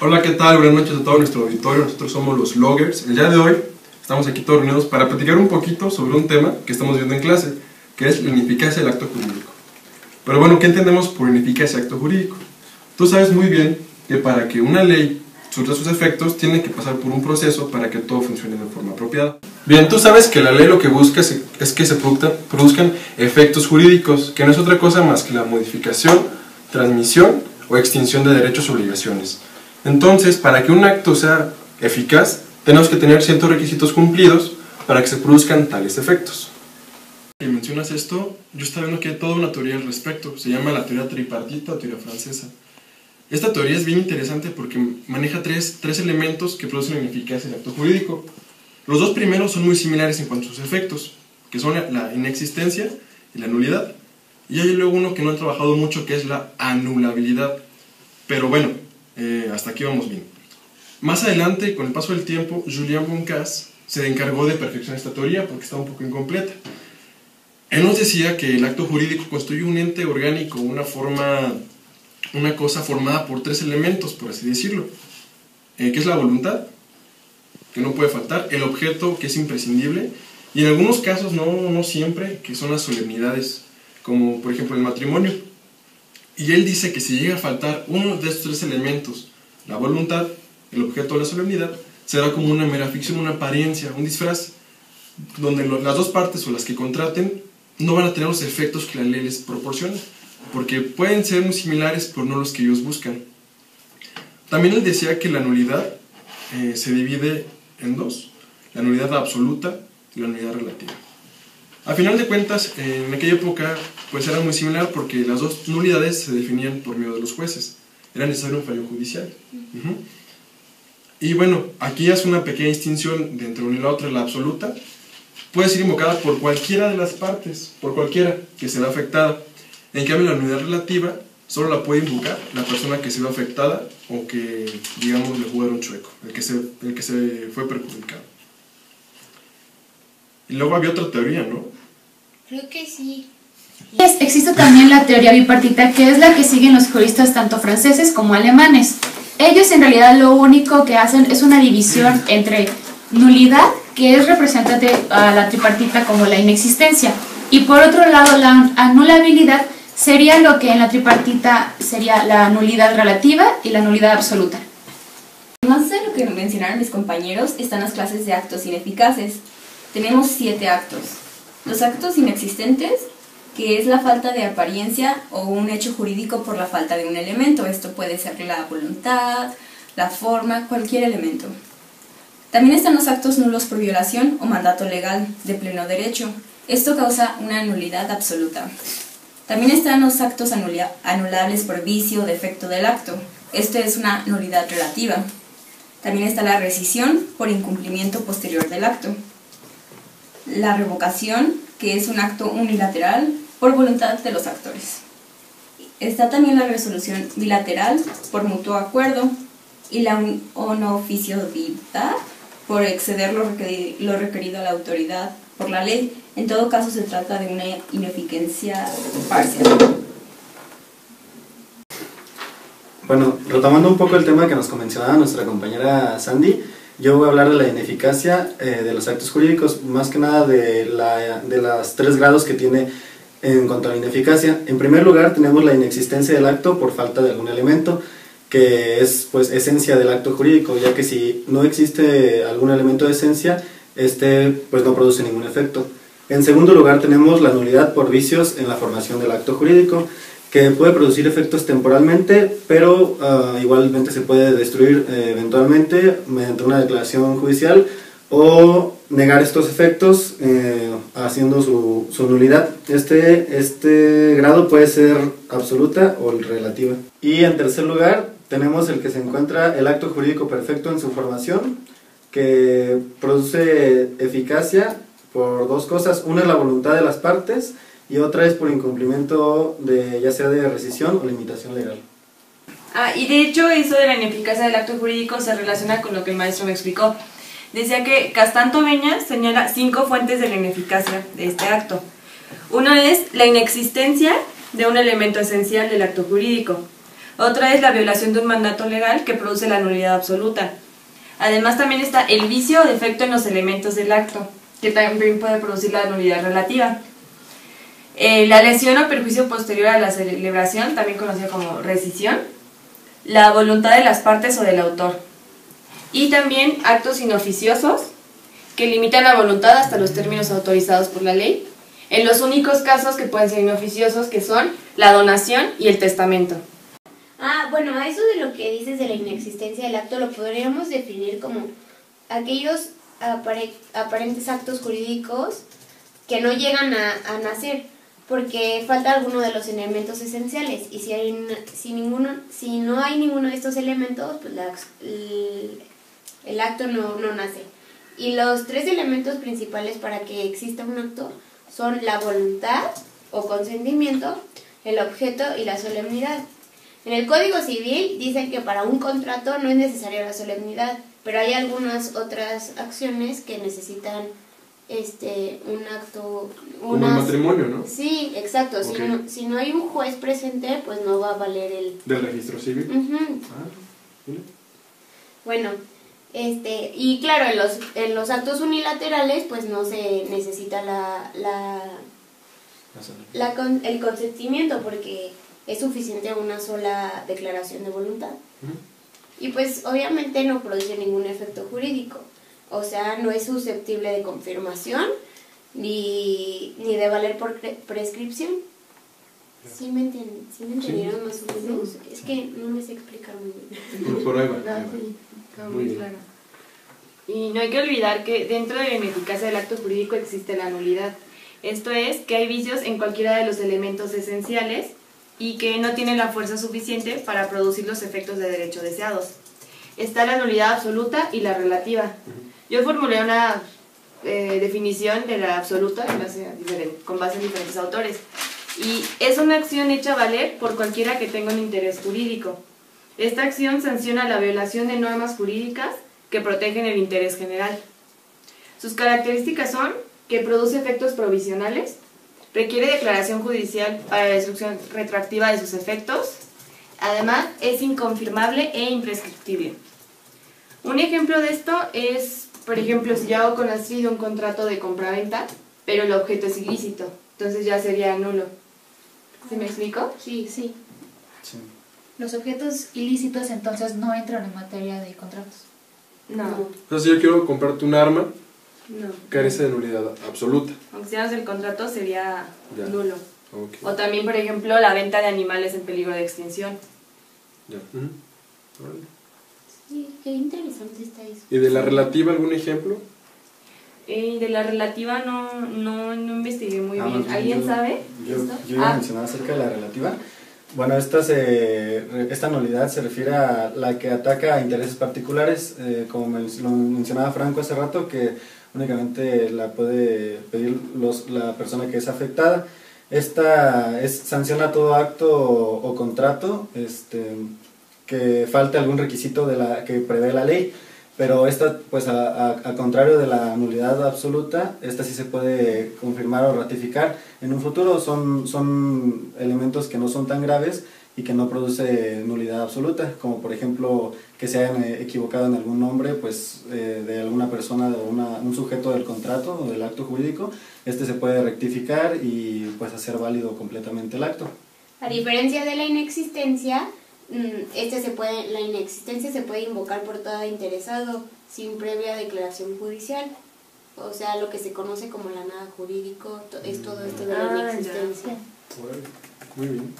Hola, ¿qué tal? Buenas noches a todo nuestro auditorio. Nosotros somos los Loggers. El día de hoy estamos aquí todos reunidos para platicar un poquito sobre un tema que estamos viendo en clase, que es la ineficacia del acto jurídico. Pero bueno, ¿qué entendemos por ineficacia del acto jurídico? Tú sabes muy bien que para que una ley surta sus efectos, tiene que pasar por un proceso para que todo funcione de forma apropiada. Bien, tú sabes que la ley lo que busca es que se produzcan efectos jurídicos, que no es otra cosa más que la modificación, transmisión o extinción de derechos o obligaciones. Entonces, para que un acto sea eficaz, tenemos que tener ciertos requisitos cumplidos para que se produzcan tales efectos. Si mencionas esto, yo estaba viendo que hay toda una teoría al respecto, se llama la teoría tripartita o teoría francesa. Esta teoría es bien interesante porque maneja tres elementos que producen la ineficacia del acto jurídico. Los dos primeros son muy similares en cuanto a sus efectos, que son la inexistencia y la nulidad. Y hay luego uno que no he trabajado mucho, que es la anulabilidad. Pero bueno, hasta aquí vamos bien. Más adelante, con el paso del tiempo, Julian Boncas se encargó de perfeccionar esta teoría porque estaba un poco incompleta. Él nos decía que el acto jurídico constituye un ente orgánico, una cosa formada por tres elementos, por así decirlo, que es la voluntad, que no puede faltar, el objeto, que es imprescindible, y en algunos casos, no siempre, que son las solemnidades, como por ejemplo el matrimonio. Y él dice que si llega a faltar uno de estos tres elementos, la voluntad, el objeto o la solemnidad, será como una mera ficción, una apariencia, un disfraz, donde las dos partes o las que contraten no van a tener los efectos que la ley les proporciona, porque pueden ser muy similares, pero no los que ellos buscan. También él decía que la nulidad se divide en dos, la nulidad absoluta y la nulidad relativa. A final de cuentas, en aquella época pues era muy similar porque las dos nulidades se definían por medio de los jueces, era necesario un fallo judicial. Y bueno, aquí hace una pequeña distinción de entre una y la otra. La absoluta puede ser invocada por cualquiera de las partes, por cualquiera que se vea afectada. En cambio, la nulidad relativa solo la puede invocar la persona que se ve afectada o que, digamos, le jugaron chueco, el que se fue perjudicado. Y luego había otra teoría, ¿no? Creo que sí. Existe también la teoría bipartita, que es la que siguen los juristas tanto franceses como alemanes. Ellos en realidad lo único que hacen es una división entre nulidad, que es representante a la tripartita como la inexistencia, y por otro lado la anulabilidad sería lo que en la tripartita sería la nulidad relativa y la nulidad absoluta. Además de lo que mencionaron mis compañeros, están las clases de actos ineficaces. Tenemos 7 actos. Los actos inexistentes, que es la falta de apariencia o un hecho jurídico por la falta de un elemento. Esto puede ser la voluntad, la forma, cualquier elemento. También están los actos nulos por violación o mandato legal de pleno derecho. Esto causa una nulidad absoluta. También están los actos anulables por vicio o defecto del acto. Esto es una nulidad relativa. También está la rescisión por incumplimiento posterior del acto. La revocación, que es un acto unilateral por voluntad de los actores. Está también la resolución bilateral por mutuo acuerdo y la onoficialidad por exceder lo requerido a la autoridad por la ley. En todo caso se trata de una ineficacia parcial. Bueno, retomando un poco el tema que nos mencionaba nuestra compañera Sandy, yo voy a hablar de la ineficacia de los actos jurídicos, más que nada de los 3 grados que tiene en cuanto a la ineficacia. En primer lugar tenemos la inexistencia del acto por falta de algún elemento, que es pues esencia del acto jurídico, ya que si no existe algún elemento de esencia, pues no produce ningún efecto. En segundo lugar tenemos la nulidad por vicios en la formación del acto jurídico, que puede producir efectos temporalmente, pero igualmente se puede destruir eventualmente mediante una declaración judicial o negar estos efectos haciendo su nulidad. Este grado puede ser absoluta o relativa. Y en tercer lugar tenemos el que se encuentra el acto jurídico perfecto en su formación, que produce eficacia por 2 cosas. Una es la voluntad de las partes y otra es por incumplimiento ya sea de rescisión o limitación legal. Y de hecho eso de la ineficacia del acto jurídico se relaciona con lo que el maestro me explicó. Decía que Castán Tobeña señala 5 fuentes de la ineficacia de este acto. Uno es la inexistencia de un elemento esencial del acto jurídico. Otra es la violación de un mandato legal que produce la nulidad absoluta. Además también está el vicio o defecto en los elementos del acto, que también puede producir la nulidad relativa. La lesión o perjuicio posterior a la celebración, también conocida como rescisión. La voluntad de las partes o del autor. Y también actos inoficiosos que limitan la voluntad hasta los términos autorizados por la ley, en los únicos casos que pueden ser inoficiosos, que son la donación y el testamento. Bueno, a eso de lo que dices de la inexistencia del acto lo podríamos definir como aquellos aparentes actos jurídicos que no llegan a nacer porque falta alguno de los elementos esenciales y si no hay ninguno de estos elementos, pues el acto no nace. Y los tres elementos principales para que exista un acto son la voluntad o consentimiento, el objeto y la solemnidad. En el Código Civil dicen que para un contrato no es necesaria la solemnidad, pero hay algunas otras acciones que necesitan un acto... Como el matrimonio, ¿no? Sí, exacto. Okay. Si no hay un juez presente, pues no va a valer el... ¿Del registro civil? Uh-huh. Bueno, y claro, en los actos unilaterales, pues no se necesita el consentimiento porque es suficiente una sola declaración de voluntad. Y pues obviamente no produce ningún efecto jurídico. O sea, no es susceptible de confirmación ni de valer por prescripción. ¿Sí me entendieron más o menos? Es que no me sé explicar muy bien. Por ahí va. Está muy claro. Y no hay que olvidar que dentro de la ineficacia del acto jurídico existe la nulidad. Esto es que hay vicios en cualquiera de los elementos esenciales y que no tienen la fuerza suficiente para producir los efectos de derecho deseados. Está la nulidad absoluta y la relativa. Yo formulé una definición de la absoluta con base en diferentes autores. Y es una acción hecha valer por cualquiera que tenga un interés jurídico. Esta acción sanciona la violación de normas jurídicas que protegen el interés general. Sus características son que produce efectos provisionales, requiere declaración judicial para la destrucción retroactiva de sus efectos, además es inconfirmable e imprescriptible. Un ejemplo de esto es, por ejemplo, si yo hago con Astrid un contrato de compraventa, pero el objeto es ilícito, entonces ya sería nulo. ¿Sí me explico? Sí. Los objetos ilícitos entonces no entran en materia de contratos. No. O sea, si yo quiero comprarte un arma, No. carece de nulidad absoluta. Aunque si hagas el contrato sería Ya. nulo. Okay. O también, por ejemplo, la venta de animales en peligro de extinción. Ya. Órale. Sí, qué interesante está eso. ¿Y de la relativa algún ejemplo? De la relativa no investigué muy bien. Más bien, ¿Alguien sabe? Yo esto? iba a mencionar acerca de la relativa. Bueno, esta nulidad se refiere a la que ataca a intereses particulares, como lo mencionaba Franco hace rato, que únicamente la puede pedir la persona que es afectada. Esta sanciona todo acto o contrato que falte algún requisito que prevé la ley, pero esta, pues a contrario de la nulidad absoluta, esta sí se puede confirmar o ratificar en un futuro. Son elementos que no son tan graves y que no produce nulidad absoluta, como por ejemplo que se hayan equivocado en algún nombre pues de alguna persona o un sujeto del contrato o del acto jurídico. Se puede rectificar y pues hacer válido completamente el acto. A diferencia de la inexistencia, la inexistencia se puede invocar por todo interesado sin previa declaración judicial. O sea, lo que se conoce como la nada jurídico es todo esto de la inexistencia. Muy bien.